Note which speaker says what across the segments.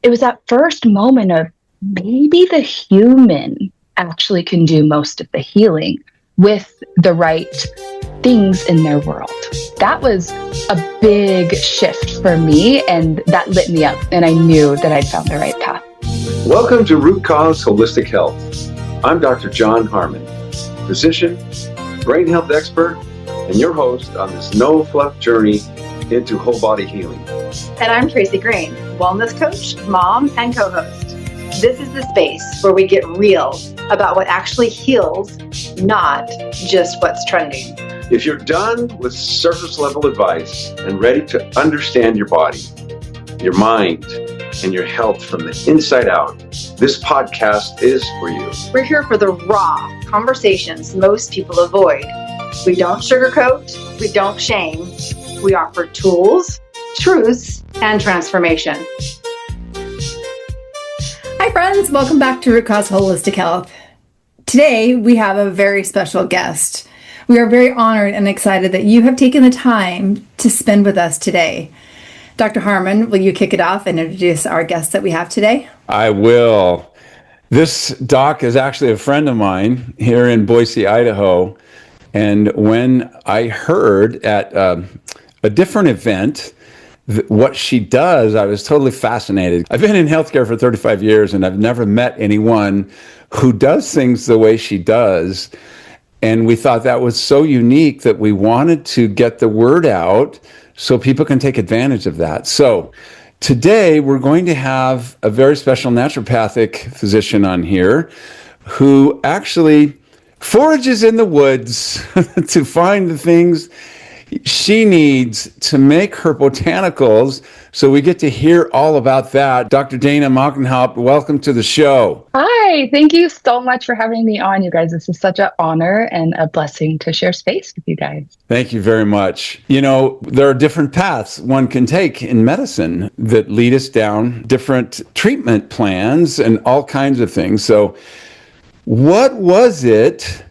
Speaker 1: it was that first moment of maybe the human actually can do most of the healing with the right things in their world. That was a big shift for me, and that lit me up, and I knew that I'd found the right path.
Speaker 2: Welcome to Root Cause Holistic Health. I'm Dr. John Harmon, physician, brain health expert, and your host on this no-fluff journey into whole body healing.
Speaker 3: And I'm Tracy Green, wellness coach, mom, and co-host. This is the space where we get real about what actually heals, not just what's trending.
Speaker 2: If you're done with surface level advice and ready to understand your body, your mind, and your health from the inside out, this podcast is for you.
Speaker 3: We're here for the raw conversations most people avoid. We don't sugarcoat, we don't shame. We offer tools, truths, and transformation.
Speaker 4: Hi friends, welcome back to Root Cause Holistic Health. Today we have a very special guest. We are very honored and excited that you have taken the time to spend with us today. Dr. Harmon, will you kick it off and introduce our guest that we have today?
Speaker 5: I will. This doc is actually a friend of mine here in Boise, Idaho. And when I heard at a different event what she does, I was totally fascinated. I've been in healthcare for 35 years and I've never met anyone who does things the way she does. And we thought that was so unique that we wanted to get the word out so people can take advantage of that. So today we're going to have a very special naturopathic physician on here who actually forages in the woods to find the things she needs to make her botanicals. So we get to hear all about that. Dr. Dana Mockenhaupt, welcome to the show.
Speaker 1: Hi, thank you so much for having me on, you guys. This is such an honor and a blessing to share space with you guys.
Speaker 5: Thank you very much. You know, there are different paths one can take in medicine that lead us down different treatment plans and all kinds of things. So what was it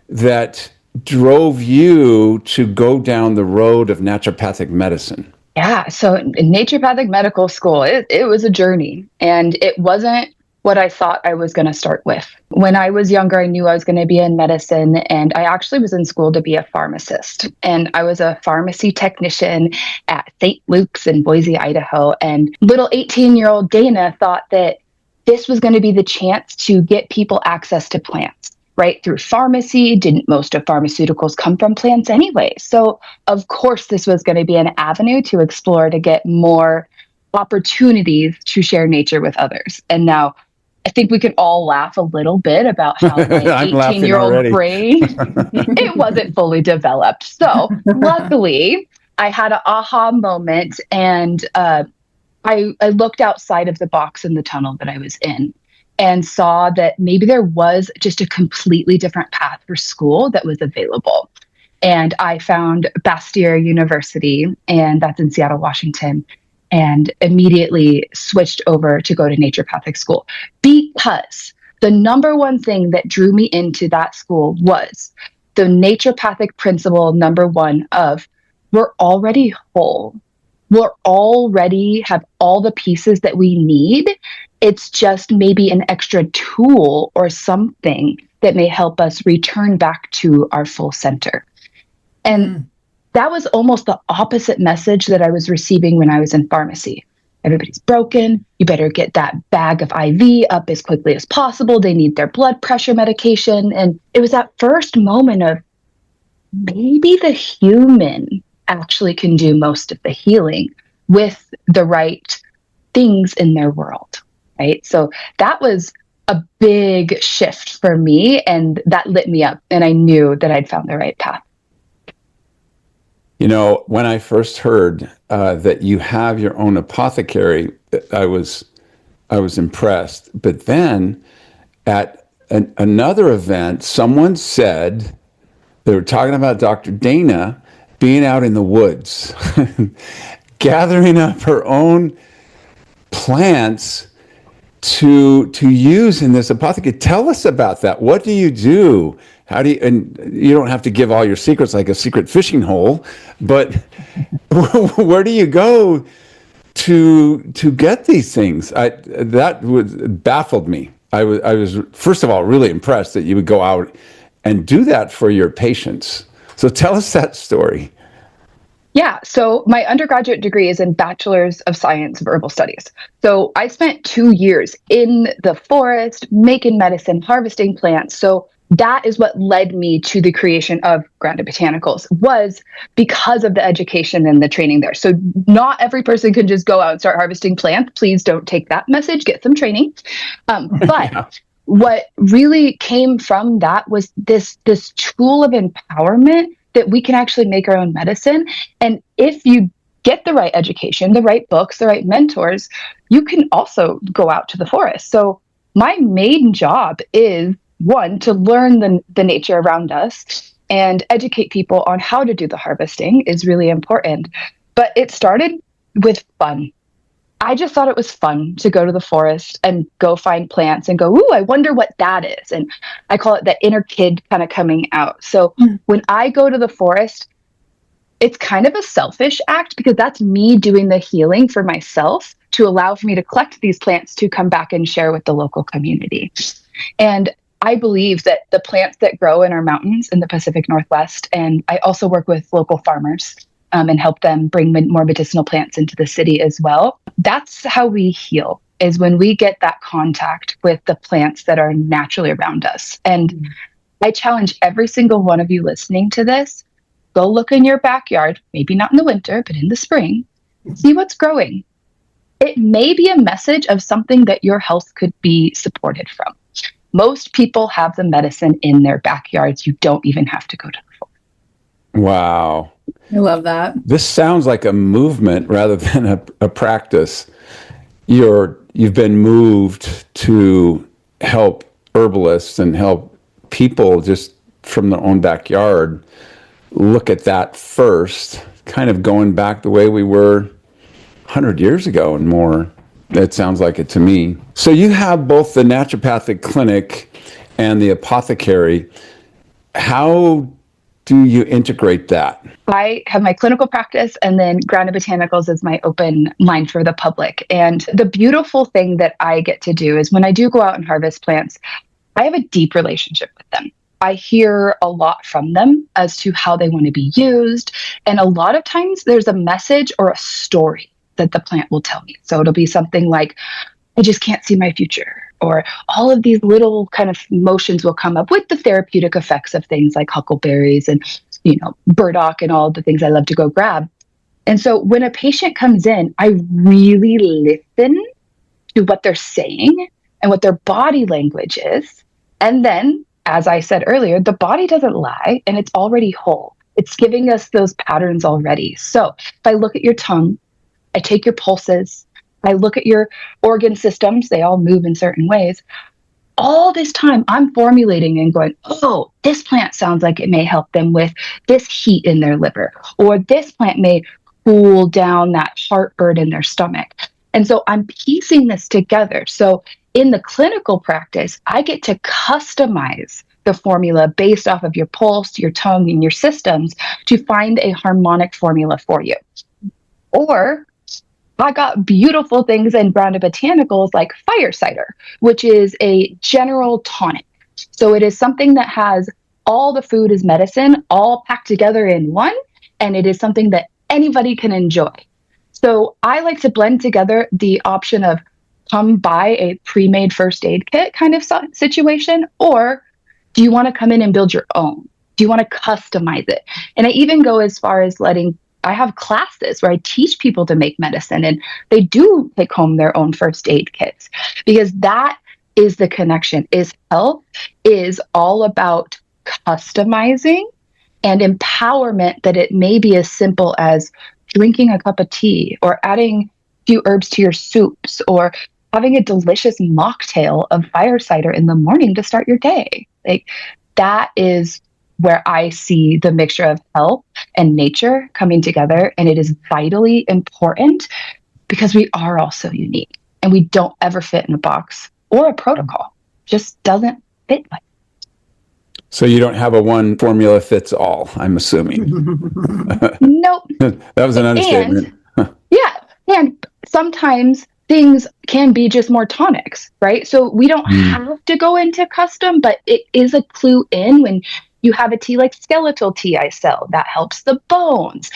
Speaker 5: that drove you to go down the road of naturopathic medicine?
Speaker 1: Yeah, so in naturopathic medical school, it was a journey, and it wasn't what I thought I was going to start with. When I was younger, I knew I was going to be in medicine, and I actually was in school to be a pharmacist. And I was a pharmacy technician at St. Luke's in Boise, Idaho. And little 18-year-old Dana thought that this was going to be the chance to get people access to plants. Right through pharmacy. Didn't most of pharmaceuticals come from plants anyway? So of course, this was going to be an avenue to explore to get more opportunities to share nature with others. And now I think we can all laugh a little bit about how my 18-year-old brain, it wasn't fully developed. So luckily, I had an aha moment, and I looked outside of the box in the tunnel that I was in, and saw that maybe there was just a completely different path for school that was available. And I found Bastyr University, and that's in Seattle, Washington, and immediately switched over to go to naturopathic school, because the number one thing that drew me into that school was the naturopathic principle number one of we're already whole. We're already have all the pieces that we need. It's just maybe an extra tool or something that may help us return back to our full center. And that was almost the opposite message that I was receiving when I was in pharmacy. Everybody's broken. You better get that bag of IV up as quickly as possible. They need their blood pressure medication. And it was that first moment of maybe the human actually can do most of the healing with the right things in their world. Right. So that was a big shift for me, and that lit me up, and I knew that I'd found the right path.
Speaker 5: You know, when I first heard that you have your own apothecary, I was impressed. But then at another event, someone said, they were talking about Dr. Dana being out in the woods, gathering up her own plants to use in this apothecary. Tell us about that. What do you do? How do you, and you don't have to give all your secrets like a secret fishing hole, but where do you go to get these things? Baffled me. I was first of all really impressed that you would go out and do that for your patients. So tell us that story.
Speaker 1: Yeah, so my undergraduate degree is in Bachelor's of Science of Herbal Studies. So I spent 2 years in the forest making medicine, harvesting plants. So that is what led me to the creation of Grounded Botanicals, was because of the education and the training there. So not every person can just go out and start harvesting plants. Please don't take that message, get some training. But
Speaker 5: Yeah.
Speaker 1: what really came from that was this tool of empowerment that we can actually make our own medicine. And if you get the right education, the right books, the right mentors, you can also go out to the forest. So my main job is, one, to learn the nature around us and educate people on how to do the harvesting is really important. But it started with fun. I just thought it was fun to go to the forest and go find plants and go, ooh, I wonder what that is. And I call it the inner kid kind of coming out. So when I go to the forest, it's kind of a selfish act because that's me doing the healing for myself to allow for me to collect these plants to come back and share with the local community. And I believe that the plants that grow in our mountains in the Pacific Northwest, and I also work with local farmers and help them bring more medicinal plants into the city as well. That's how we heal, is when we get that contact with the plants that are naturally around us. And I challenge every single one of you listening to this, go look in your backyard, maybe not in the winter, but in the spring, see what's growing. It may be a message of something that your health could be supported from. Most people have the medicine in their backyards. You don't even have to go to the forest.
Speaker 5: Wow.
Speaker 4: I love that.
Speaker 5: This sounds like a movement rather than a practice. You've been moved to help herbalists and help people just from their own backyard look at that first, kind of going back the way we were 100 years ago and more. It sounds like it to me. So you have both the naturopathic clinic and the apothecary. How do you integrate that?
Speaker 1: I have my clinical practice, and then Grounded Botanicals is my open line for the public. And the beautiful thing that I get to do is when I do go out and harvest plants, I have a deep relationship with them. I hear a lot from them as to how they want to be used. And a lot of times there's a message or a story that the plant will tell me. So it'll be something like, I just can't see my future. Or all of these little kind of emotions will come up with the therapeutic effects of things like huckleberries and, burdock and all the things I love to go grab. And so when a patient comes in, I really listen to what they're saying and what their body language is. And then, as I said earlier, the body doesn't lie and it's already whole. It's giving us those patterns already. So if I look at your tongue, I take your pulses, I look at your organ systems, they all move in certain ways. All this time, I'm formulating and going, oh, this plant sounds like it may help them with this heat in their liver, or this plant may cool down that heartburn in their stomach. And so I'm piecing this together. So in the clinical practice, I get to customize the formula based off of your pulse, your tongue, and your systems to find a harmonic formula for you. Or I got beautiful things in Grounded Botanicals like fire cider, which is a general tonic. So it is something that has all the food as medicine, all packed together in one, and it is something that anybody can enjoy. So I like to blend together the option of come buy a pre-made first aid kit kind of situation, or do you want to come in and build your own? Do you want to customize it? And I even go as far as I have classes where I teach people to make medicine, and they do take home their own first aid kits, because that is the connection. Health is all about customizing and empowerment, that it may be as simple as drinking a cup of tea or adding a few herbs to your soups or having a delicious mocktail of fire cider in the morning to start your day. That is where I see the mixture of health and nature coming together. And it is vitally important because we are all so unique and we don't ever fit in a box or a protocol. Just doesn't fit like.
Speaker 5: So you don't have a one formula fits all, I'm assuming.
Speaker 1: Nope.
Speaker 5: That was an understatement.
Speaker 1: And sometimes things can be just more tonics, right? So we don't have to go into custom, but it is a clue in when you have a tea like skeletal tea I sell that helps the bones.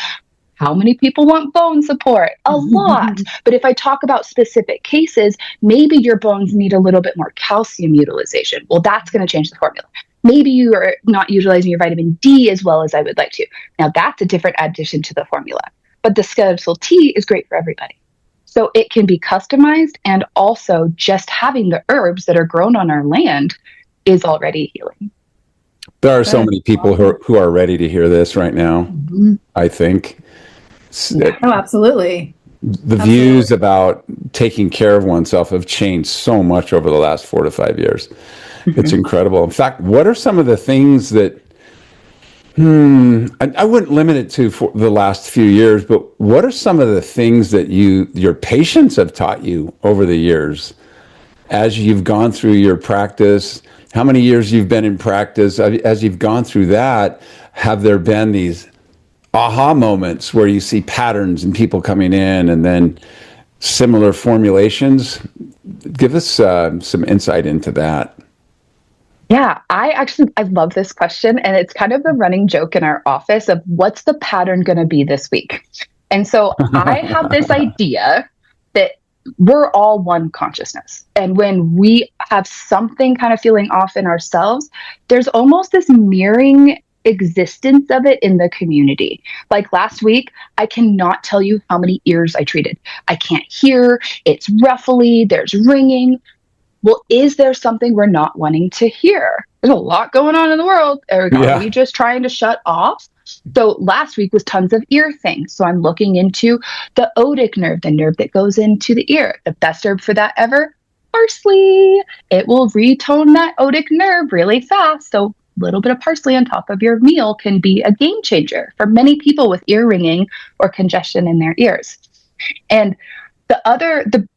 Speaker 1: How many people want bone support? A lot. But if I talk about specific cases, maybe your bones need a little bit more calcium utilization. Well, that's going to change the formula. Maybe you are not utilizing your vitamin D as well as I would like to. Now, that's a different addition to the formula. But the skeletal tea is great for everybody. So it can be customized, and also just having the herbs that are grown on our land is already healing.
Speaker 5: There are so many people who are ready to hear this right now, I think.
Speaker 4: Oh, absolutely.
Speaker 5: The views about taking care of oneself have changed so much over the last 4 to 5 years. It's incredible. In fact, what are some of the things that, I wouldn't limit it to for the last few years, but what are some of the things that your patients have taught you over the years as you've gone through your practice? How many years you've been in practice? As you've gone through that, have there been these aha moments where you see patterns and people coming in and then similar formulations? Give us some insight into that.
Speaker 1: Yeah, I love this question, and it's kind of a running joke in our office of what's the pattern going to be this week. And so I have this idea that we're all one consciousness. And when we have something kind of feeling off in ourselves, there's almost this mirroring existence of it in the community. Like last week, I cannot tell you how many ears I treated. I can't hear, it's ruffly, there's ringing. Well, is there something we're not wanting to hear? There's a lot going on in the world. Are we just trying to shut off? So last week was tons of ear things. So I'm looking into the otic nerve, the nerve that goes into the ear. The best herb for that ever? Parsley. It will retone that otic nerve really fast. So a little bit of parsley on top of your meal can be a game changer for many people with ear ringing or congestion in their ears. And the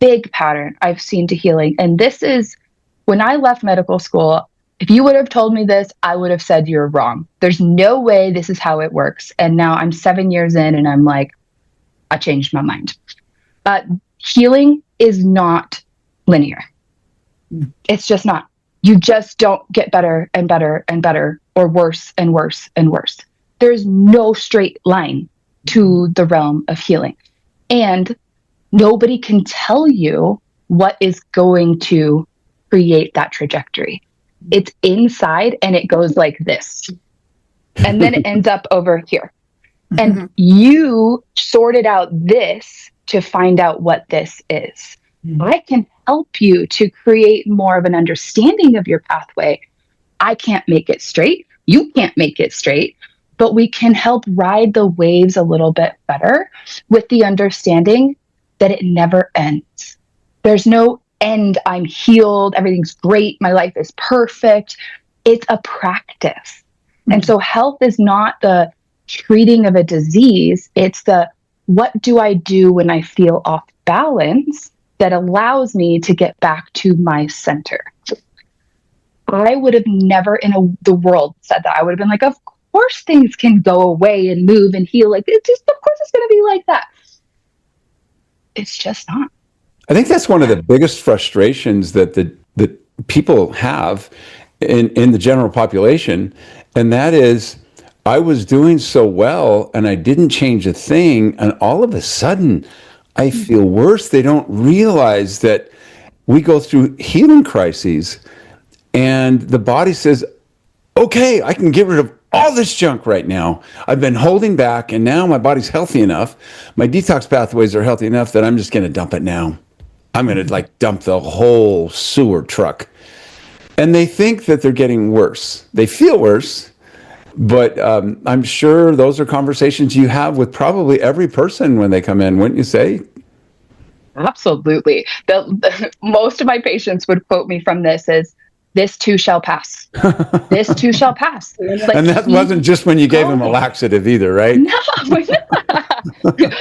Speaker 1: big pattern I've seen to healing, and this is when I left medical school, if you would have told me this, I would have said you're wrong. There's no way this is how it works. And now I'm 7 years in and I'm like, I changed my mind. Healing is not linear. It's just not. You just don't get better and better and better, or worse and worse and worse. There's no straight line to the realm of healing. And nobody can tell you what is going to create that trajectory. It's inside and it goes like this. And then it ends up over here. And you sorted out this to find out what this is. I can help you to create more of an understanding of your pathway. I can't make it straight. You can't make it straight. But we can help ride the waves a little bit better with the understanding that it never ends. There's no end. I'm healed. Everything's great. My life is perfect. It's a practice. And so health is not the treating of a disease. It's the, what do I do when I feel off balance that allows me to get back to my center? I would have never in the world said that. I would have been like, of course things can go away and move and heal. Like, of course it's going to be like that. It's just not.
Speaker 5: I think that's one of the biggest frustrations that people have in the general population, and that is, I was doing so well and I didn't change a thing, and all of a sudden I feel worse. They don't realize that we go through healing crises, and the body says, okay, I can get rid of all this junk right now. I've been holding back, and now my body's healthy enough. My detox pathways are healthy enough that I'm just going to dump it now. I'm going to dump the whole sewer truck. And they think that they're getting worse. They feel worse, but I'm sure those are conversations you have with probably every person when they come in, wouldn't you say?
Speaker 1: Absolutely. Most of my patients would quote me from this as, this too shall pass. This too shall pass. Like,
Speaker 5: and that wasn't just when you gave them a laxative either, right?
Speaker 1: No.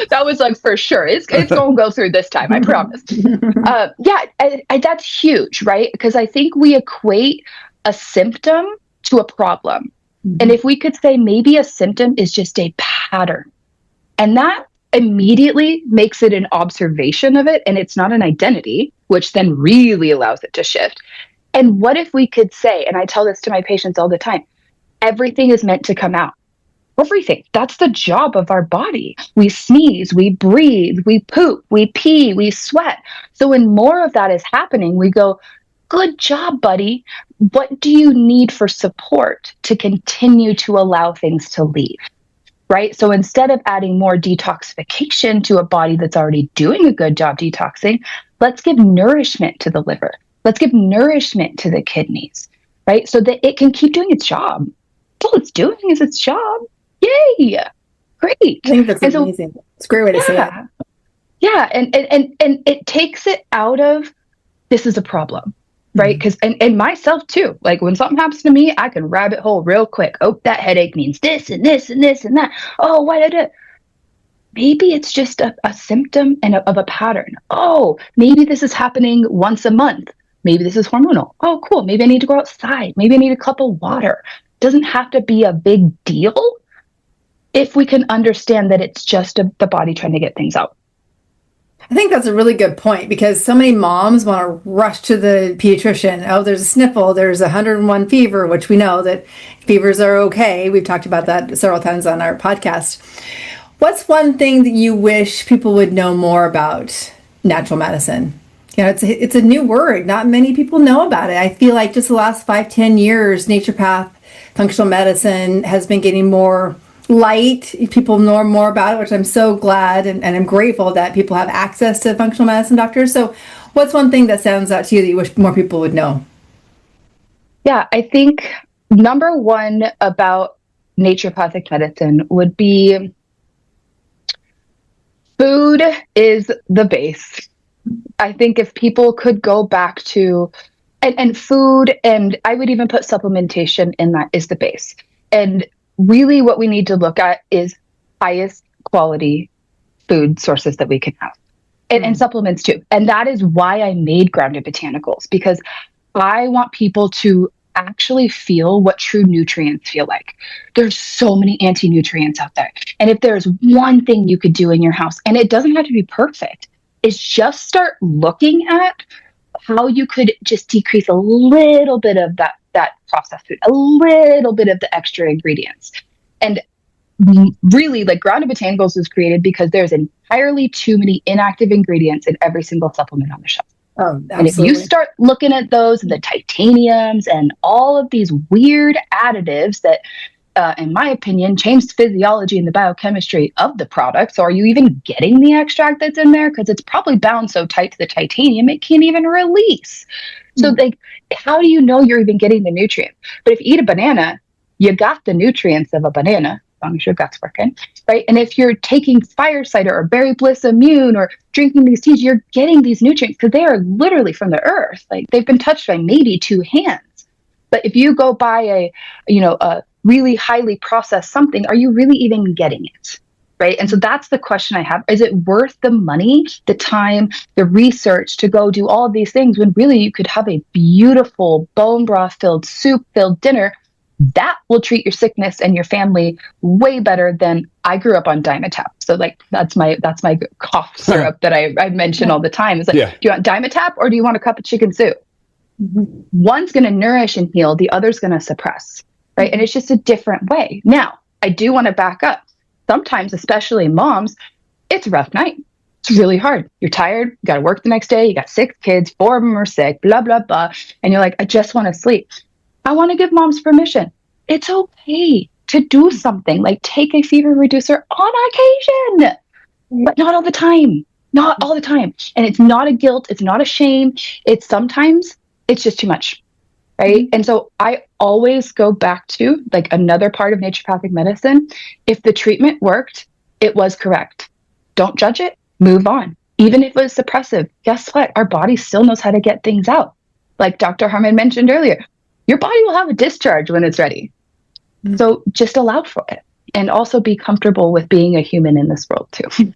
Speaker 1: That was like, for sure. It's going to go through this time, I promise. That's huge, right? Because I think we equate a symptom to a problem. And if we could say maybe a symptom is just a pattern, and that immediately makes it an observation of it, and it's not an identity, which then really allows it to shift. And what if we could say, and I tell this to my patients all the time, everything is meant to come out. Everything. That's the job of our body. We sneeze, we breathe, we poop, we pee, we sweat. So when more of that is happening, we go, good job, buddy. What do you need for support to continue to allow things to leave? Right? So instead of adding more detoxification to a body that's already doing a good job detoxing, let's give nourishment to the liver. Let's give nourishment to the kidneys, right? So that it can keep doing its job. All it's doing is its job. Yay! Great.
Speaker 4: I think that's amazing. It's a great way to say it.
Speaker 1: Yeah, and it takes it out of this is a problem, right? Because and myself too. Like when something happens to me, I can rabbit hole real quick. Oh, that headache means this and this and this and that. Oh, why did it? Maybe it's just a symptom of a pattern. Oh, maybe this is happening once a month. Maybe this is hormonal. Oh, cool. Maybe I need to go outside. Maybe I need a cup of water. Doesn't have to be a big deal if we can understand that it's just the body trying to get things out.
Speaker 4: I think that's a really good point, because so many moms want to rush to the pediatrician. Oh, there's a sniffle, there's 101 fever, which we know that fevers are okay. We've talked about that several times on our podcast. What's one thing that you wish people would know more about natural medicine? You know, it's a new word. Not many people know about it. I feel like just the last 5-10 years, naturopath, functional medicine has been getting more light. People know more about it, which I'm so glad and I'm grateful that people have access to functional medicine doctors. So what's one thing that stands out to you that you wish more people would know?
Speaker 1: Yeah, I think number one about naturopathic medicine would be food is the base. I think if people could go back to, and food, and I would even put supplementation in that, is the base. And really what we need to look at is highest quality food sources that we can have, and supplements too. And that is why I made Grounded Botanicals, because I want people to actually feel what true nutrients feel like. There's so many anti-nutrients out there. And if there's one thing you could do in your house, and it doesn't have to be perfect, is just start looking at how you could just decrease a little bit of that processed food, a little bit of the extra ingredients. And really, like, Grounded Botanicals was created because there's entirely too many inactive ingredients in every single supplement on the shelf.
Speaker 4: Oh, absolutely.
Speaker 1: And if you start looking at those and the titaniums and all of these weird additives that, in my opinion, change the physiology and the biochemistry of the product. So are you even getting the extract that's in there? Because it's probably bound so tight to the titanium, it can't even release. So like, how do you know you're even getting the nutrients? But if you eat a banana, you got the nutrients of a banana, as long as your gut's working, right? And if you're taking fire cider or berry bliss immune or drinking these teas, you're getting these nutrients because they are literally from the earth. Like, they've been touched by maybe 2 hands. But if you go buy a really highly processed something, are you really even getting it? Right? And so that's the question I have. Is it worth the money, the time, the research to go do all of these things when really you could have a beautiful bone broth filled, soup filled dinner that will treat your sickness and your family way better than I grew up on Dimetapp. So like, that's my cough syrup that I mention all the time. It's like, do you want Dimetapp or do you want a cup of chicken soup? One's going to nourish and heal, the other's going to suppress, right? And it's just a different way. Now, I do want to back up. Sometimes, especially moms, it's a rough night. It's really hard. You're tired. You got to work the next day. You got 6 kids, 4 of them are sick, blah, blah, blah. And you're like, I just want to sleep. I want to give moms permission. It's okay to do something, like take a fever reducer on occasion, but not all the time. Not all the time. And it's not a guilt. It's not a shame. It's sometimes it's just too much. Right. And so I always go back to, like, another part of naturopathic medicine. If the treatment worked, it was correct. Don't judge it. Move on. Even if it was suppressive, guess what? Our body still knows how to get things out. Like Dr. Harmon mentioned earlier, your body will have a discharge when it's ready. So just allow for it, and also be comfortable with being a human in this world too.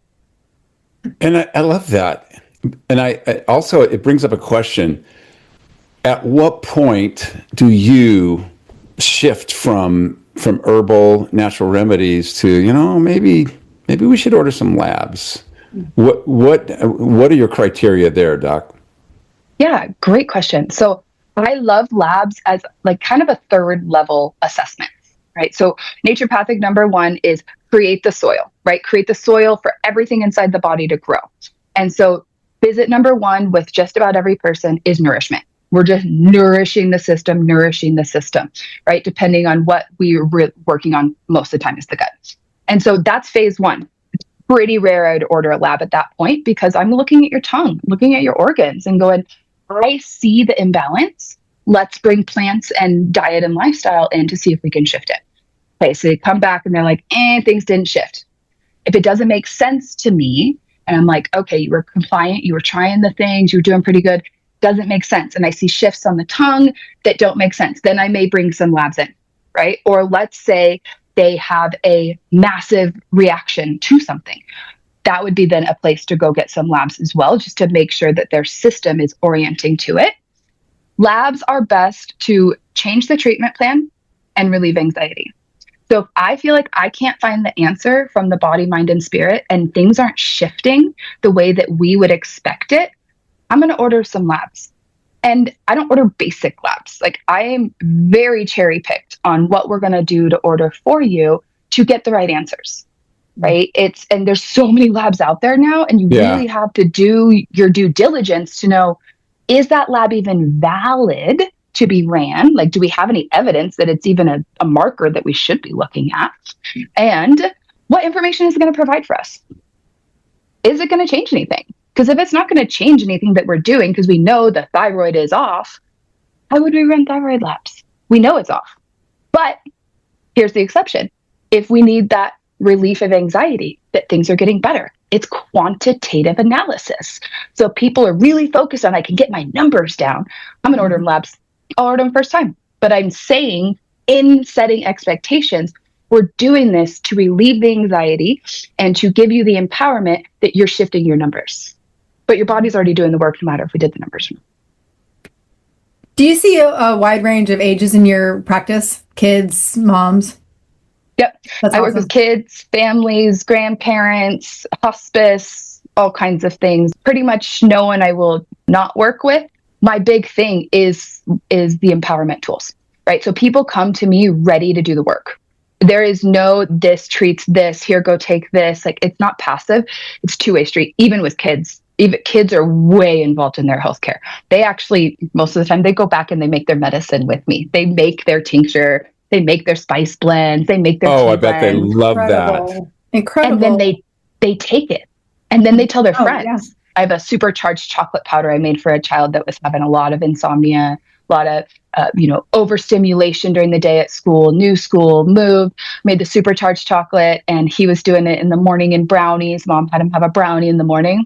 Speaker 5: And I love that. And I also, it brings up a question. At what point do you shift from herbal natural remedies to, maybe maybe we should order some labs. What are your criteria there, Doc?
Speaker 1: Yeah, great question. So I love labs as like kind of a third level assessment, right? So naturopathic number one is create the soil, right? Create the soil for everything inside the body to grow. And so visit number one with just about every person is nourishment. We're just nourishing the system, right? Depending on what we're working on most of the time is the gut. And so that's phase one. It's pretty rare I'd order a lab at that point because I'm looking at your tongue, looking at your organs and going, I see the imbalance. Let's bring plants and diet and lifestyle in to see if we can shift it. Okay, so they come back and they're like, things didn't shift. If it doesn't make sense to me, and I'm like, okay, you were compliant, you were trying the things, you were doing pretty good, doesn't make sense. And I see shifts on the tongue that don't make sense. Then I may bring some labs in, right? Or let's say they have a massive reaction to something. That would be then a place to go get some labs as well, just to make sure that their system is orienting to it. Labs are best to change the treatment plan and relieve anxiety. So if I feel like I can't find the answer from the body, mind, and spirit, and things aren't shifting the way that we would expect it, I'm going to order some labs. And I don't order basic labs. Like I am very cherry picked on what we're going to do to order for you to get the right answers. Right. And there's so many labs out there now, and you really have to do your due diligence to know, is that lab even valid to be ran? Like, do we have any evidence that it's even a marker that we should be looking at? And what information is it going to provide for us? Is it going to change anything? Because if it's not going to change anything that we're doing, because we know the thyroid is off, why would we run thyroid labs? We know it's off. But here's the exception. If we need that relief of anxiety, that things are getting better, it's quantitative analysis. So people are really focused on, I can get my numbers down. I'm going to order them labs. I'll order them first time. But I'm saying in setting expectations, we're doing this to relieve the anxiety and to give you the empowerment that you're shifting your numbers. But your body's already doing the work no matter if we did the numbers or not.
Speaker 4: Do you see a wide range of ages in your practice? Kids, moms?
Speaker 1: Yep.
Speaker 4: That's
Speaker 1: I work
Speaker 4: awesome.
Speaker 1: with kids, families, grandparents, hospice, all kinds of things. Pretty much no one I will not work with. My big thing is the empowerment tools, right? So people come to me ready to do the work. There is no, this treats this, here, go take this. Like, it's not passive. It's two-way street, even with kids. Even kids are way involved in their healthcare. They actually, most of the time, they go back and they make their medicine with me. They make their tincture. They make their spice blends. They make their tea
Speaker 5: I bet they
Speaker 1: blends.
Speaker 5: love that.
Speaker 4: Incredible.
Speaker 1: And then they take it. And then they tell their friends.
Speaker 4: Yeah.
Speaker 1: I have a supercharged chocolate powder I made for a child that was having a lot of insomnia, a lot of overstimulation during the day at school, new school, moved, made the supercharged chocolate, and he was doing it in the morning in brownies. Mom had him have a brownie in the morning.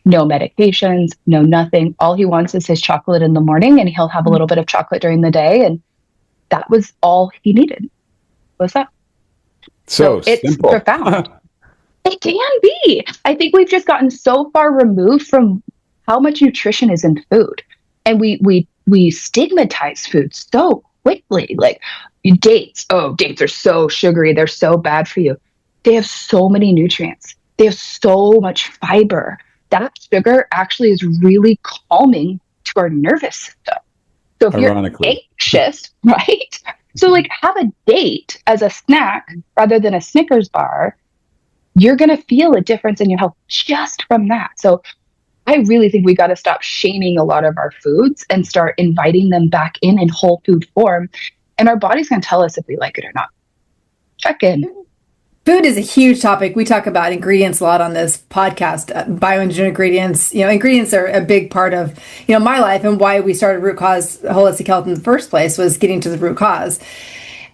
Speaker 1: No medications, no nothing. All he wants is his chocolate in the morning, and he'll have a little bit of chocolate during the day. And that was all he needed. Was that?
Speaker 5: So
Speaker 1: it's
Speaker 5: simple.
Speaker 1: profound. It can be. I think we've just gotten so far removed from how much nutrition is in food. And we stigmatize food so quickly. Like dates. Oh, dates are so sugary. They're so bad for you. They have so many nutrients. They have so much fiber. That sugar actually is really calming to our nervous system. So if you're anxious, right? So like have a date as a snack rather than a Snickers bar. You're going to feel a difference in your health just from that. So I really think we got to stop shaming a lot of our foods and start inviting them back in whole food form. And our body's going to tell us if we like it or not. Check in.
Speaker 4: Food is a huge topic. We talk about ingredients a lot on this podcast, bioengineered ingredients. Ingredients are a big part of, my life, and why we started Root Cause Holistic Health in the first place was getting to the root cause.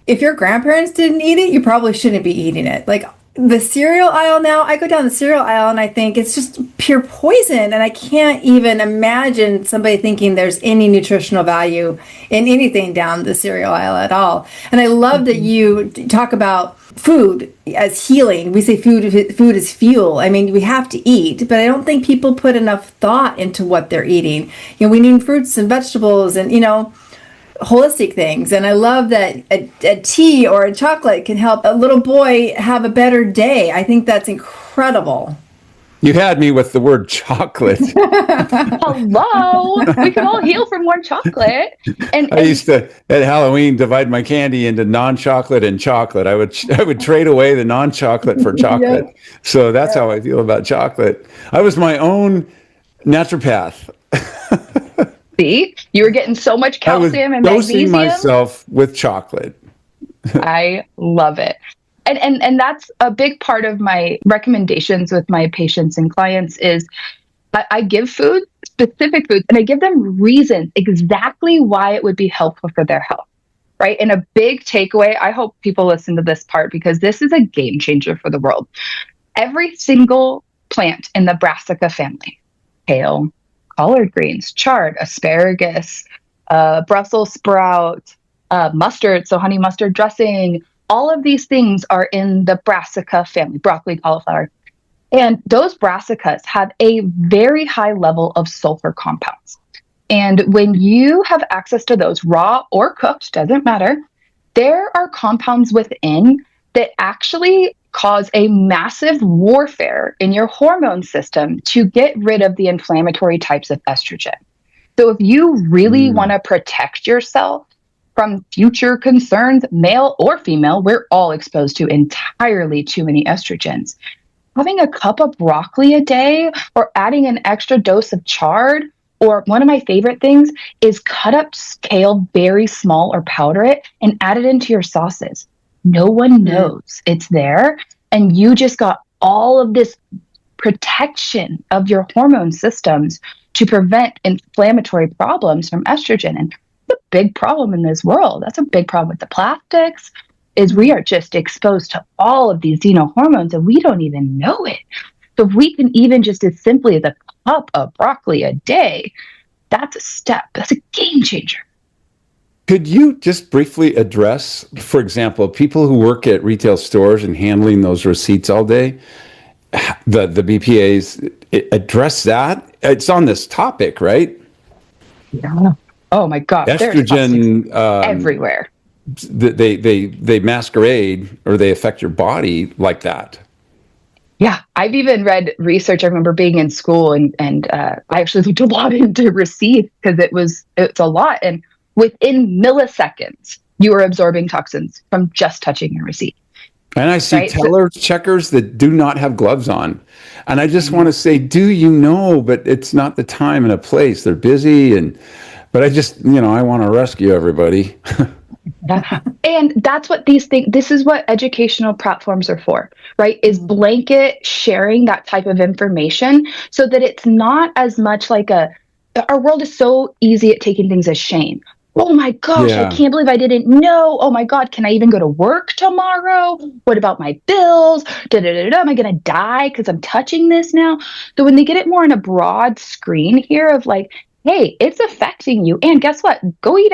Speaker 4: If your grandparents didn't eat it, you probably shouldn't be eating it. Like the cereal aisle now, I go down the cereal aisle and I think it's just pure poison. And I can't even imagine somebody thinking there's any nutritional value in anything down the cereal aisle at all. And I love that you talk about food as healing. We say food is fuel. I mean, we have to eat, but I don't think people put enough thought into what they're eating. We need fruits and vegetables and, holistic things. And I love that a tea or a chocolate can help a little boy have a better day. I think that's incredible.
Speaker 5: You had me with the word chocolate.
Speaker 1: Hello, we can all heal from more chocolate.
Speaker 5: I used to at Halloween divide my candy into non-chocolate and chocolate. I would trade away the non-chocolate for chocolate. Yep. So that's how I feel about chocolate. I was my own naturopath.
Speaker 1: See, you were getting so much calcium and magnesium.
Speaker 5: Myself with chocolate.
Speaker 1: I love it. And that's a big part of my recommendations with my patients and clients is I give food, specific foods, and I give them reasons exactly why it would be helpful for their health, right? And a big takeaway, I hope people listen to this part because this is a game changer for the world. Every single plant in the brassica family, kale, collard greens, chard, asparagus, Brussels sprout, mustard, so honey mustard dressing, all of these things are in the brassica family, broccoli, cauliflower. And those brassicas have a very high level of sulfur compounds. And when you have access to those raw or cooked, doesn't matter, there are compounds within that actually cause a massive warfare in your hormone system to get rid of the inflammatory types of estrogen. So if you really want to protect yourself from future concerns, male or female, we're all exposed to entirely too many estrogens. Having a cup of broccoli a day or adding an extra dose of chard, or one of my favorite things is cut up kale very small or powder it and add it into your sauces. No one knows it's there. And you just got all of this protection of your hormone systems to prevent inflammatory problems from estrogen. And the big problem in this world, that's a big problem with the plastics, is we are just exposed to all of these xenohormones and we don't even know it. So if we can even just as simply as a cup of broccoli a day, that's a step. That's a game changer.
Speaker 5: Could you just briefly address, for example, people who work at retail stores and handling those receipts all day, the BPAs, address that? It's on this topic, right?
Speaker 1: Yeah. Oh my God.
Speaker 5: Estrogen
Speaker 1: everywhere.
Speaker 5: They masquerade or they affect your body like that.
Speaker 1: Yeah, I've even read research. I remember being in school and I actually looked a lot into receipts because it's a lot. And within milliseconds, you are absorbing toxins from just touching your receipt.
Speaker 5: And I see teller checkers that do not have gloves on. And I just want to say, do you know, but it's not the time and a place. They're busy. But I just, I want to rescue everybody.
Speaker 1: And that's what this is what educational platforms are for, right? Is blanket sharing that type of information so that it's not as much like our world is so easy at taking things as shame. Oh my gosh, I can't believe I didn't know. Oh my God, can I even go to work tomorrow? What about my bills? Am I going to die because I'm touching this now? So when they get it more on a broad screen here of like, hey, it's affecting you. And guess what? Go eat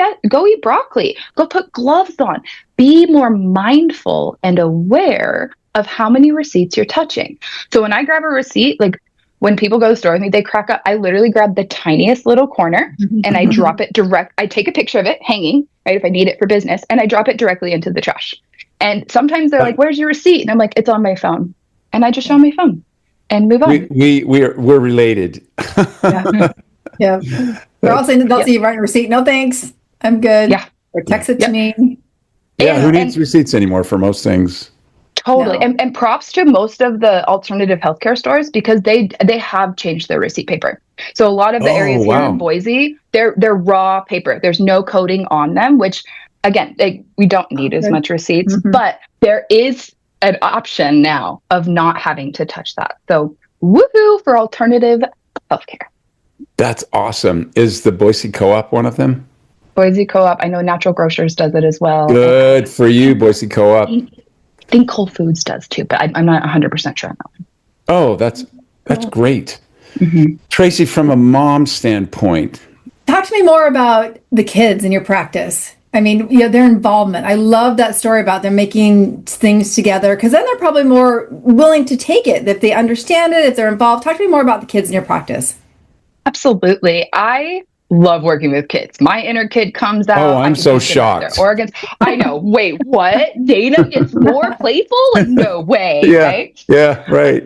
Speaker 1: broccoli. Go put gloves on. Be more mindful and aware of how many receipts you're touching. So when I grab a receipt, like when people go to the store with me, they crack up. I literally grab the tiniest little corner and I drop it I take a picture of it hanging, right, if I need it for business, and I drop it directly into the trash. And sometimes they're like, where's your receipt? And I'm like, it's on my phone. And I just show my phone and move on.
Speaker 5: We're related.
Speaker 4: Yeah. They're all saying they'll see you write a receipt. No, thanks. I'm good. Yeah. Or text it to me.
Speaker 5: Yeah. Who needs receipts anymore for most things?
Speaker 1: Totally. No. And props to most of the alternative healthcare stores because they have changed their receipt paper. So a lot of the areas here in Boise, they're raw paper. There's no coating on them, which again, we don't need as much receipts, but there is an option now of not having to touch that. So woohoo for alternative healthcare.
Speaker 5: That's awesome. Is the Boise Co-op one of them?
Speaker 1: Boise Co-op. I know Natural Grocers does it as well.
Speaker 5: Good for you, Boise Co-op.
Speaker 1: I think Whole Foods does too, but I'm not 100% sure on that one.
Speaker 5: Oh, that's great. Tracy, from a mom standpoint.
Speaker 4: Talk to me more about the kids in your practice. I mean, their involvement. I love that story about them making things together because then they're probably more willing to take it if they understand it, if they're involved. Talk to me more about the kids in your practice.
Speaker 1: Absolutely. I love working with kids. My inner kid comes out.
Speaker 5: Oh, I'm
Speaker 1: I
Speaker 5: so
Speaker 1: listen at
Speaker 5: shocked.
Speaker 1: Their organs. I know. Wait, what? Dana gets more playful? Like, no way,
Speaker 5: Yeah.
Speaker 1: right?
Speaker 5: Yeah. Right.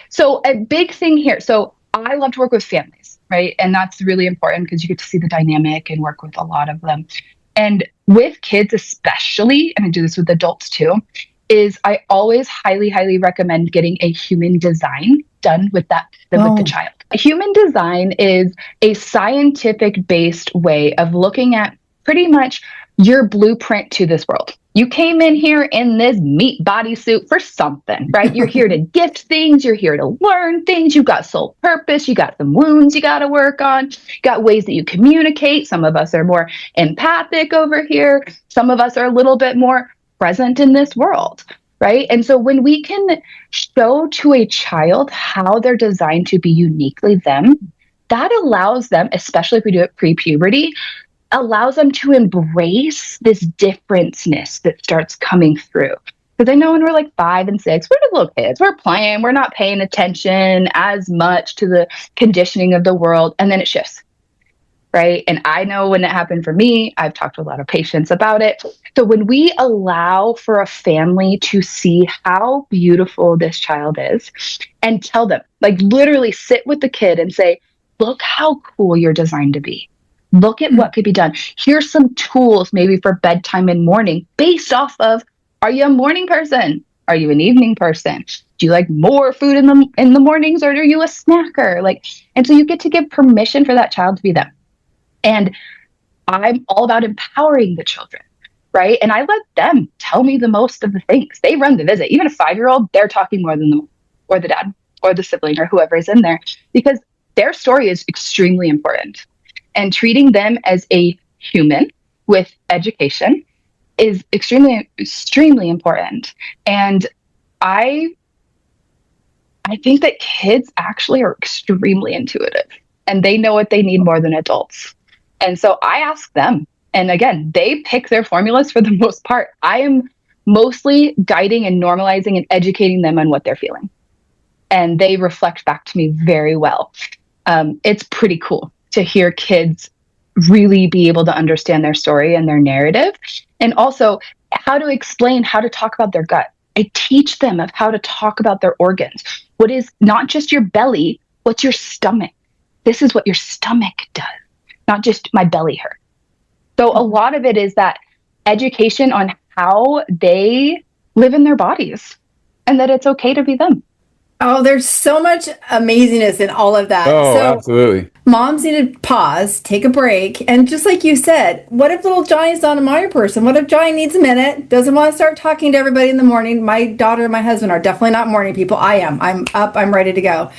Speaker 1: So a big thing here. So I love to work with families, right? And that's really important because you get to see the dynamic and work with a lot of them. And with kids, especially, and I do this with adults too, is I always highly, highly recommend getting a human design done with the child. Human design is a scientific based way of looking at pretty much your blueprint to this world. You came in here in this meat bodysuit for something, right? You're here to gift things. You're here to learn things. You got soul purpose. You got some wounds you got to work on. You got ways that you communicate. Some of us are more empathic over here. Some of us are a little bit more present in this world, right? And so when we can show to a child how they're designed to be uniquely them, that allows them, especially if we do it pre-puberty, allows them to embrace this differenceness that starts coming through. Because I know when we're like 5 and 6, we're just little kids. We're playing. We're not paying attention as much to the conditioning of the world. And then it shifts, right? And I know when it happened for me, I've talked to a lot of patients about it. So when we allow for a family to see how beautiful this child is and tell them, like literally sit with the kid and say, look how cool you're designed to be. Look at what could be done. Here's some tools maybe for bedtime and morning based off of, are you a morning person? Are you an evening person? Do you like more food in the mornings, or are you a snacker? Like, and so you get to give permission for that child to be them. And I'm all about empowering the children, right? And I let them tell me the most of the things. They run the visit. Even a 5-year-old, they're talking more than the mom or the dad or the sibling or whoever is in there, because their story is extremely important. And treating them as a human with education is extremely, extremely important. And I think that kids actually are extremely intuitive and they know what they need more than adults. And so I ask them, and again, they pick their formulas for the most part. I am mostly guiding and normalizing and educating them on what they're feeling. And they reflect back to me very well. It's pretty cool to hear kids really be able to understand their story and their narrative, and also how to explain, how to talk about their gut. I teach them of how to talk about their organs. What is not just your belly, what's your stomach? This is what your stomach does, not just my belly hurt. So a lot of it is that education on how they live in their bodies and that it's okay to be them.
Speaker 4: Oh, there's so much amazingness in all of that.
Speaker 5: Oh,
Speaker 4: so
Speaker 5: absolutely.
Speaker 4: Moms need to pause, take a break. And just like you said, what if little Johnny's not a morning person? What if Johnny needs a minute, doesn't want to start talking to everybody in the morning? My daughter and my husband are definitely not morning people. I am. I'm up. I'm ready to go.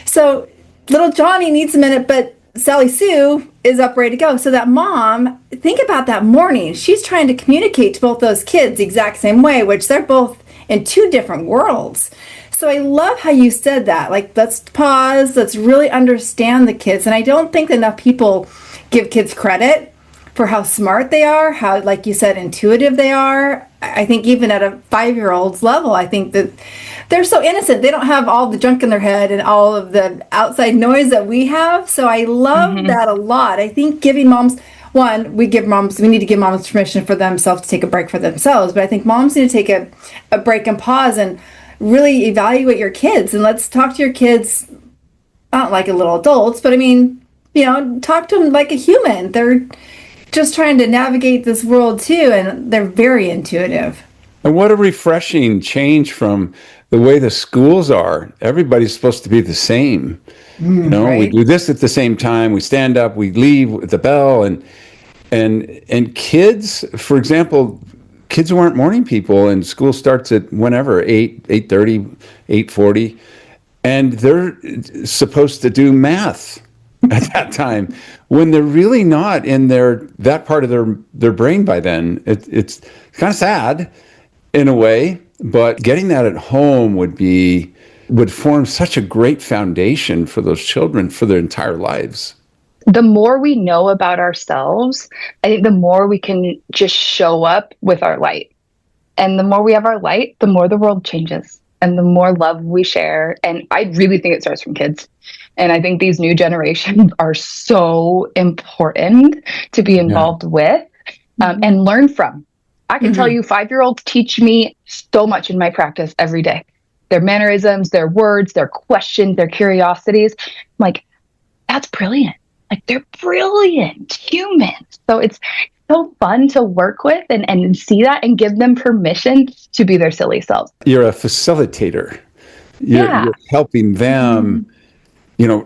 Speaker 4: So little Johnny needs a minute, but Sally Sue is up ready to go. So that mom, think about that morning. She's trying to communicate to both those kids the exact same way, which they're both in two different worlds. So I love how you said that. Like, let's pause, let's really understand the kids. And I don't think enough people give kids credit for how smart they are, how, like you said, intuitive they are. I think even at a 5-year-old's level, I think that they're so innocent. They don't have all the junk in their head and all of the outside noise that we have. So I love that a lot. I think giving moms, one, we need to give moms permission for themselves to take a break for themselves. But I think moms need to take a break and pause and really evaluate your kids. And let's talk to your kids, not like a little adults, but I mean, talk to them like a human. They're just trying to navigate this world too, and they're very intuitive.
Speaker 5: And what a refreshing change from the way the schools are. Everybody's supposed to be the same.
Speaker 4: Right?
Speaker 5: We do this at the same time. We stand up, we leave with the bell, and kids, for example, kids weren't morning people, and school starts at whenever, 8:30, 8:40, and they're supposed to do math at that time when they're really not in that part of their brain by then. It's kind of sad in a way, but getting that at home would form such a great foundation for those children for their entire lives.
Speaker 1: The more we know about ourselves, I think the more we can just show up with our light. And the more we have our light, the more the world changes. and the more love we share. And I really think it starts from kids. And I think these new generations are so important to be involved with and learn from. I can tell you 5-year-olds teach me so much in my practice every day. Their mannerisms, their words, their questions, their curiosities. I'm like, that's brilliant. Like, they're brilliant humans. So it's so fun to work with and see that and give them permission to be their silly selves.
Speaker 5: You're a facilitator. You're helping them,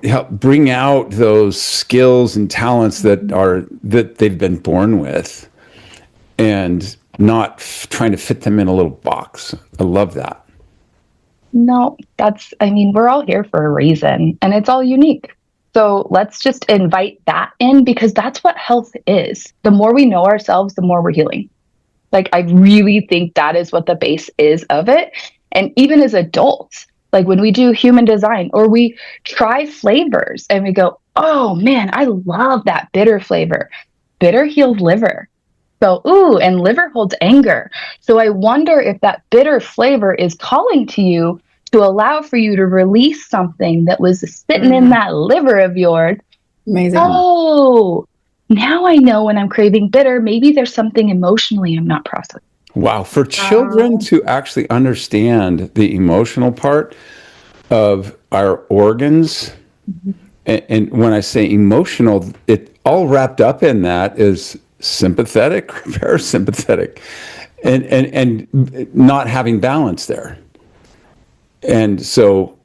Speaker 5: help bring out those skills and talents that they've been born with, and not trying to fit them in a little box. I love that.
Speaker 1: No, we're all here for a reason, and it's all unique. So let's just invite that in, because that's what health is. The more we know ourselves, the more we're healing. Like, I really think that is what the base is of it. And even as adults, like when we do human design or we try flavors and we go, oh man, I love that bitter flavor. Bitter heals liver. So, and liver holds anger. So I wonder if that bitter flavor is calling to you to allow for you to release something that was sitting in that liver of yours.
Speaker 4: Amazing.
Speaker 1: Oh, now I know when I'm craving bitter, maybe there's something emotionally I'm not processing.
Speaker 5: Wow. For children to actually understand the emotional part of our organs, and when I say emotional, it all wrapped up in that is sympathetic or parasympathetic, and not having balance there. And so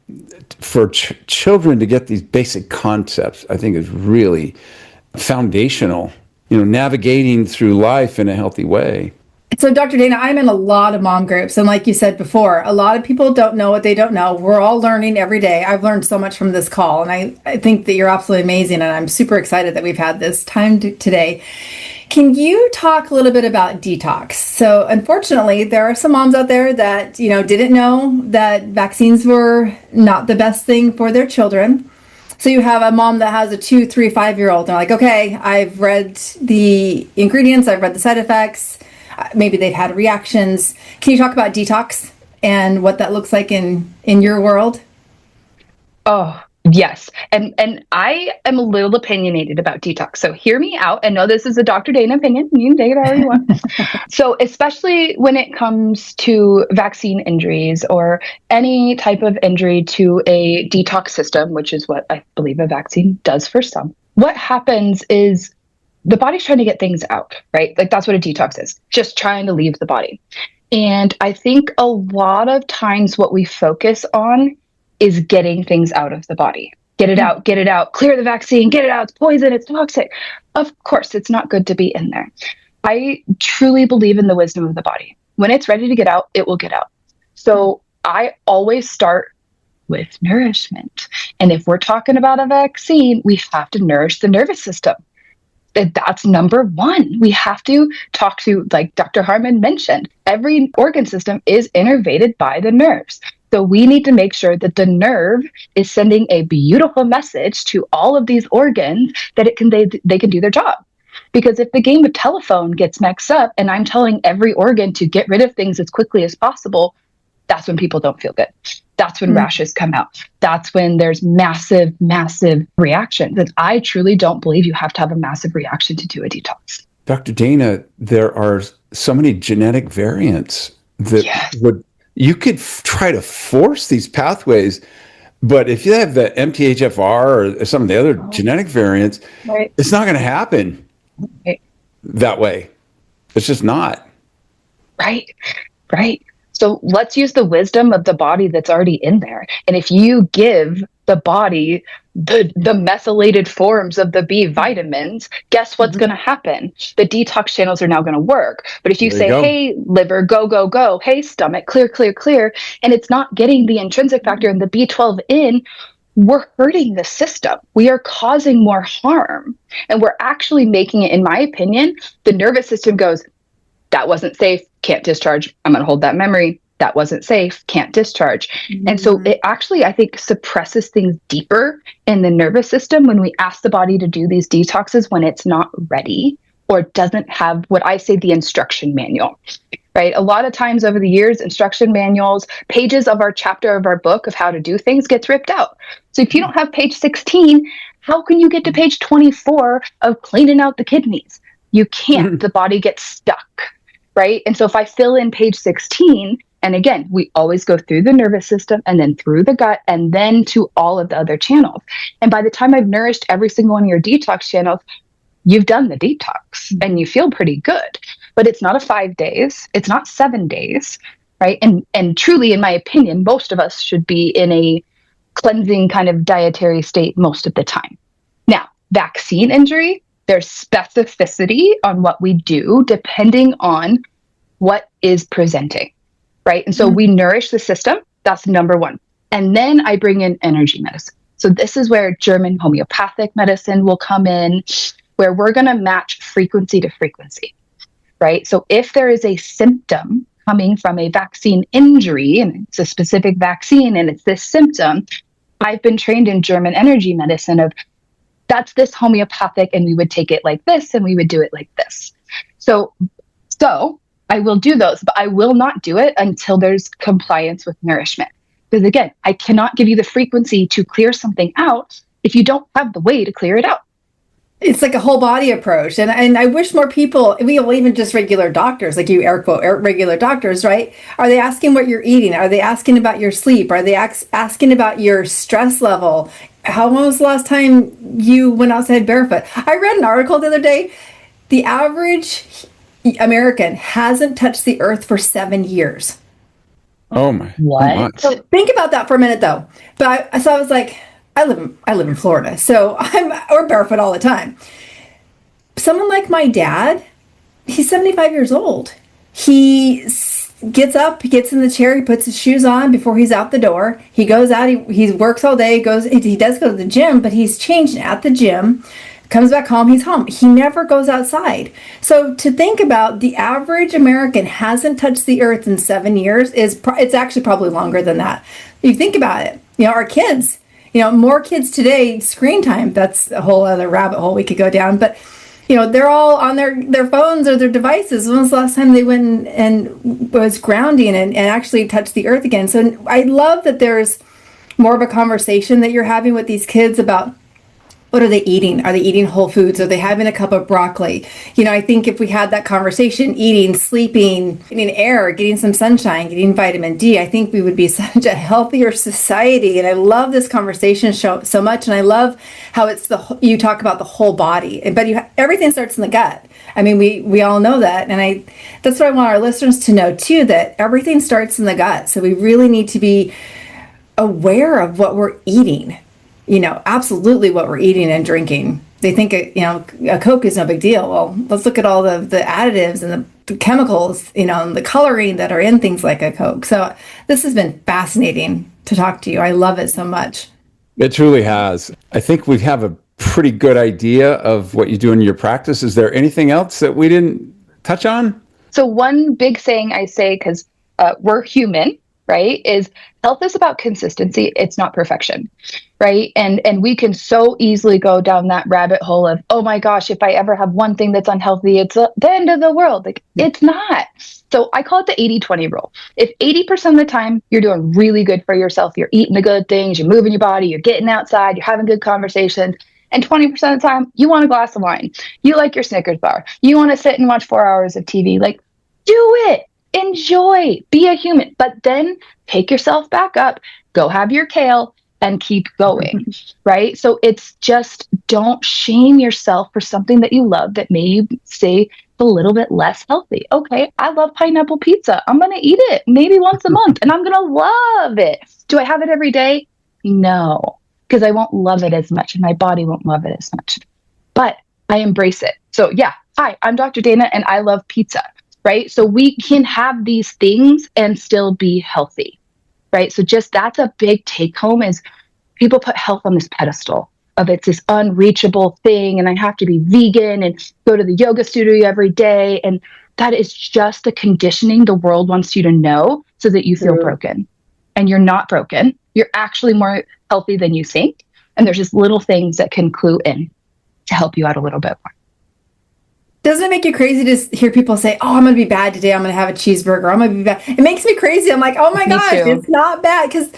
Speaker 5: for children to get these basic concepts, I think is really foundational, navigating through life in a healthy way.
Speaker 4: So, Dr. Dana, I'm in a lot of mom groups. And like you said before, a lot of people don't know what they don't know. We're all learning every day. I've learned so much from this call. And I think that you're absolutely amazing. And I'm super excited that we've had this time today. Can you talk a little bit about detox? So, unfortunately, there are some moms out there that, didn't know that vaccines were not the best thing for their children. So you have a mom that has a 2, 3, 5-year-old. They're like, okay, I've read the ingredients. I've read the side effects. Maybe they've had reactions. Can you talk about detox and what that looks like in your world?
Speaker 1: Oh, yes. And I am a little opinionated about detox. So hear me out. And know this is a Dr. Dana opinion. You can take it however you want. So especially when it comes to vaccine injuries or any type of injury to a detox system, which is what I believe a vaccine does for some, what happens is the body's trying to get things out, right? Like, that's what a detox is, just trying to leave the body. And I think a lot of times what we focus on is getting things out of the body. Get it out, clear the vaccine, get it out, it's poison, it's toxic. Of course, it's not good to be in there. I truly believe in the wisdom of the body. When it's ready to get out, it will get out. So I always start with nourishment. And if we're talking about a vaccine, we have to nourish the nervous system. That's number one. We have to talk to, like Dr. Harmon mentioned, every organ system is innervated by the nerves. So we need to make sure that the nerve is sending a beautiful message to all of these organs that they can do their job. Because if the game of telephone gets mixed up and I'm telling every organ to get rid of things as quickly as possible, that's when people don't feel good. That's when rashes come out. That's when there's massive, massive reactions. And I truly don't believe you have to have a massive reaction to do a detox.
Speaker 5: Dr. Dana, there are so many genetic variants that you could try to force these pathways, but if you have the MTHFR or some of the other genetic variants, it's not going to happen that way. It's just not.
Speaker 1: Right. So let's use the wisdom of the body that's already in there. And if you give the body the methylated forms of the B vitamins, guess what's going to happen? The detox channels are now going to work. But if you say, hey, liver, go, go, go. Hey, stomach, clear, clear, clear. And it's not getting the intrinsic factor and the B12 in, we're hurting the system. We are causing more harm. And we're actually making it, in my opinion, the nervous system goes, that wasn't safe, can't discharge. I'm going to hold that memory. That wasn't safe, can't discharge. And so it actually, I think, suppresses things deeper in the nervous system when we ask the body to do these detoxes when it's not ready. or doesn't have what I say the instruction manual, right? A lot of times over the years, instruction manuals, pages of our chapter of our book of how to do things gets ripped out. So if you don't have page 16, how can you get to page 24 of cleaning out the kidneys? You can't. The body gets stuck, right? And so if I fill in page 16, and again, we always go through the nervous system and then through the gut and then to all of the other channels. And by the time I've nourished every single one of your detox channels, you've done the detox and you feel pretty good. But it's not a 5 days. It's not 7 days, right? And truly, in my opinion, most of us should be in a cleansing kind of dietary state most of the time. Now, vaccine injury, there's specificity on what we do depending on what is presenting, right? And so we nourish the system. That's number one. And then I bring in energy medicine. So this is where German homeopathic medicine will come in, where we're going to match frequency to frequency, right? So if there is a symptom coming from a vaccine injury, and it's a specific vaccine and it's this symptom, I've been trained in German energy medicine of that's this homeopathic, and we would take it like this and we would do it like this. So I will do those, but I will not do it until there's compliance with nourishment. Because again, I cannot give you the frequency to clear something out if you don't have the way to clear it out.
Speaker 4: It's like a whole body approach. And I wish more people, even just regular doctors, like you air quote, regular doctors, right? Are they asking what you're eating? Are they asking about your sleep? Are they asking about your stress level? When was the last time you went outside barefoot? I read an article the other day. The average American hasn't touched the earth for 7 years.
Speaker 5: Oh my!
Speaker 1: What?
Speaker 4: So think about that for a minute, though. But I was like, I live in Florida, so we're barefoot all the time. Someone like my dad, he's 75 years old. He gets up, he gets in the chair, he puts his shoes on before he's out the door. He goes out, he works all day, he does go to the gym, but he's changed at the gym. Comes back home, he's home. He never goes outside. So to think about the average American hasn't touched the earth in 7 years it's actually probably longer than that. You think about it, our kids, more kids today, screen time, that's a whole other rabbit hole we could go down, but they're all on their phones or their devices. When was the last time they went and was grounding and actually touched the earth again? So I love that there's more of a conversation that you're having with these kids about what are they eating? Are they eating whole foods? Are they having a cup of broccoli? I think if we had that conversation, eating, sleeping, getting air, getting some sunshine, getting vitamin D, I think we would be such a healthier society. And I love this conversation so much. And I love how you talk about the whole body, but everything starts in the gut. I mean, we all know that. And that's what I want our listeners to know too, that everything starts in the gut. So we really need to be aware of what we're eating. Absolutely what we're eating and drinking. They think, a Coke is no big deal. Well, let's look at all the additives and the chemicals, and the coloring that are in things like a Coke. So this has been fascinating to talk to you. I love it so much.
Speaker 5: It truly has. I think we have a pretty good idea of what you do in your practice. Is there anything else that we didn't touch on?
Speaker 1: So one big thing I say, because we're human, right, is health is about consistency. It's not perfection, right? And we can so easily go down that rabbit hole of, oh my gosh, if I ever have one thing that's unhealthy, it's the end of the world. Like, it's not. So I call it the 80-20 rule. If 80% of the time you're doing really good for yourself, you're eating the good things, you're moving your body, you're getting outside, you're having good conversations, and 20% of the time you want a glass of wine, you like your Snickers bar, you want to sit and watch 4 hours of TV, like, do it. Enjoy, be a human, but then take yourself back up, go have your kale and keep going, right? So it's just, don't shame yourself for something that you love that may say a little bit less healthy. Okay, I love pineapple pizza. I'm going to eat it maybe once a month and I'm going to love it. Do I have it every day? No, because I won't love it as much and my body won't love it as much, but I embrace it. So yeah, hi, I'm Dr. Dana and I love pizza. Right? So we can have these things and still be healthy, right? So just that's a big take home is people put health on this pedestal of it's this unreachable thing and I have to be vegan and go to the yoga studio every day. And that is just the conditioning the world wants you to know so that you feel broken. And you're not broken. You're actually more healthy than you think. And there's just little things that can clue in to help you out a little bit more.
Speaker 4: Doesn't it make you crazy to hear people say, "Oh, I'm going to be bad today. I'm going to have a cheeseburger. I'm going to be bad." It makes me crazy. I'm like, "Oh my gosh,
Speaker 1: too.
Speaker 4: it's not bad," because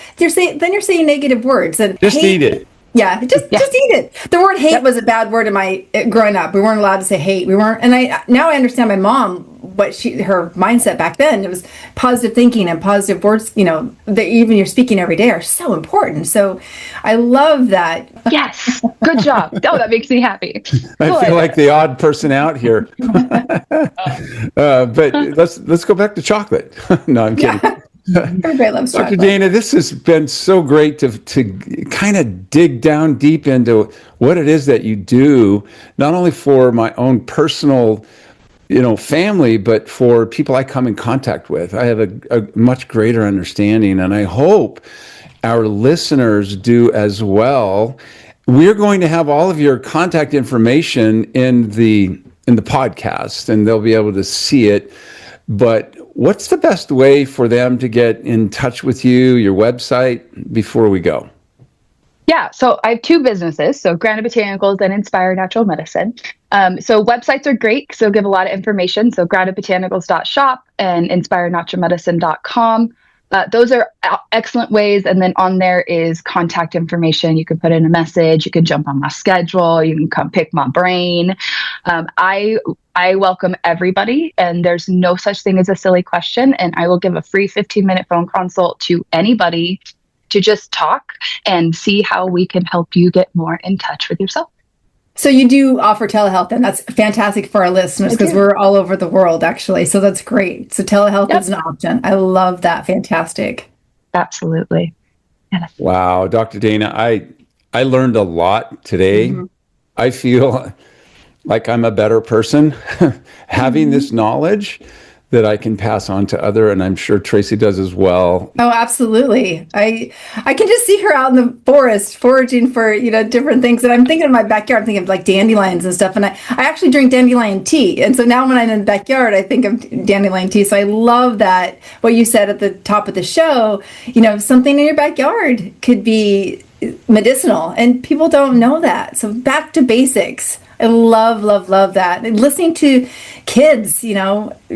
Speaker 4: then you're saying negative words and
Speaker 5: Just eat it.
Speaker 4: Yeah, just eat it. The word hate was a bad word in my growing up. We weren't allowed to say hate. We weren't, and now I understand my mom, her mindset back then. It was positive thinking and positive words. That even you're speaking every day are so important. So I love that.
Speaker 1: Yes, good job. Oh, that makes me happy.
Speaker 5: I feel like the odd person out here. But let's go back to chocolate. No, I'm kidding.
Speaker 4: Everybody loves
Speaker 5: Dr.
Speaker 4: chocolate.
Speaker 5: Dana, this has been so great to kind of dig down deep into what it is that you do, not only for my own personal, family, but for people I come in contact with. I have a much greater understanding, and I hope our listeners do as well. We're going to have all of your contact information in the podcast, and they'll be able to see it. But what's the best way for them to get in touch with you, your website, before we go?
Speaker 1: Yeah, so I have two businesses, so Granite Botanicals and Inspire Natural Medicine. So websites are great, so give a lot of information. So granitebotanicals.shop and inspirenaturalmedicine.com. Those are excellent ways. And then on there is contact information. You can put in a message. You can jump on my schedule. You can come pick my brain. I welcome everybody, and there's no such thing as a silly question. And I will give a free 15-minute phone consult to anybody to just talk and see how we can help you get more in touch with yourself.
Speaker 4: So you do offer telehealth, and that's fantastic for our listeners because we're all over the world, actually. So that's great. So telehealth is an option. I love that. Fantastic.
Speaker 1: Absolutely. Yeah.
Speaker 5: Wow, Dr. Dana, I learned a lot today. Mm-hmm. I feel like I'm a better person having this knowledge that I can pass on to other, and I'm sure Tracy does as well.
Speaker 4: Oh, absolutely. I can just see her out in the forest foraging for, different things. And I'm thinking in my backyard, I'm thinking of like dandelions and stuff. And I actually drink dandelion tea. And so now when I'm in the backyard, I think of dandelion tea. So I love that what you said at the top of the show, something in your backyard could be medicinal, and people don't know that. So back to basics. I love, love, love that. And listening to kids,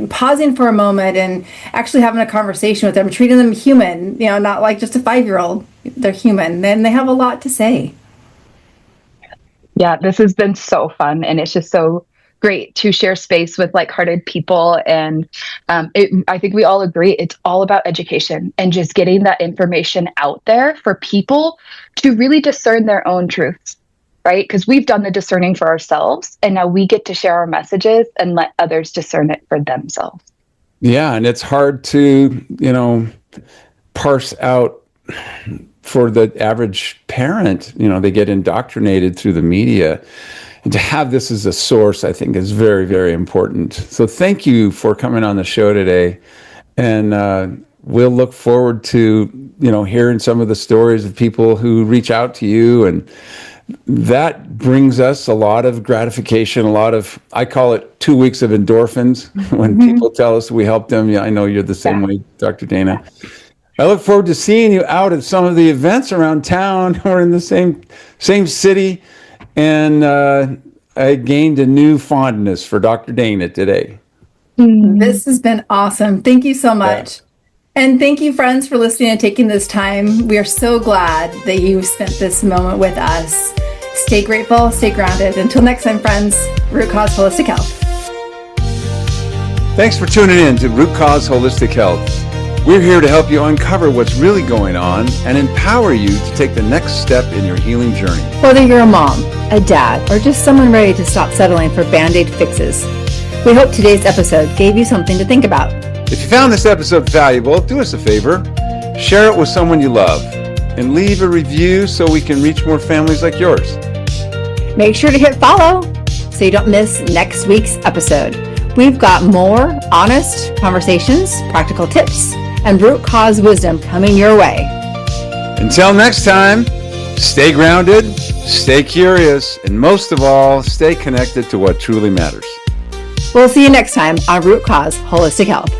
Speaker 4: pausing for a moment and actually having a conversation with them, treating them human, not like just a 5-year-old. They're human, and they have a lot to say.
Speaker 1: Yeah, this has been so fun, and it's just so great to share space with like-hearted people. And I think we all agree it's all about education and just getting that information out there for people to really discern their own truths. Right? Because we've done the discerning for ourselves, and now we get to share our messages and let others discern it for themselves.
Speaker 5: Yeah, and it's hard to, parse out for the average parent. They get indoctrinated through the media. And to have this as a source, I think, is very, very important. So thank you for coming on the show today. And we'll look forward to, hearing some of the stories of people who reach out to you, and that brings us a lot of gratification, I call it 2 weeks of endorphins when people tell us we helped them. Yeah, I know you're the same way, Dr. Dana. I look forward to seeing you out at some of the events around town or in the same city. And I gained a new fondness for Dr. Dana today.
Speaker 4: This has been awesome. Thank you so much. Yeah. And thank you, friends, for listening and taking this time. We are so glad that you spent this moment with us. Stay grateful, stay grounded. Until next time, friends, Root Cause Holistic Health.
Speaker 5: Thanks for tuning in to Root Cause Holistic Health. We're here to help you uncover what's really going on and empower you to take the next step in your healing journey.
Speaker 4: Whether you're a mom, a dad, or just someone ready to stop settling for Band-Aid fixes, we hope today's episode gave you something to think about.
Speaker 5: If you found this episode valuable, do us a favor, share it with someone you love, and leave a review so we can reach more families like yours.
Speaker 4: Make sure to hit follow so you don't miss next week's episode. We've got more honest conversations, practical tips, and root cause wisdom coming your way.
Speaker 5: Until next time, stay grounded, stay curious, and most of all, stay connected to what truly matters.
Speaker 4: We'll see you next time on Root Cause Holistic Health.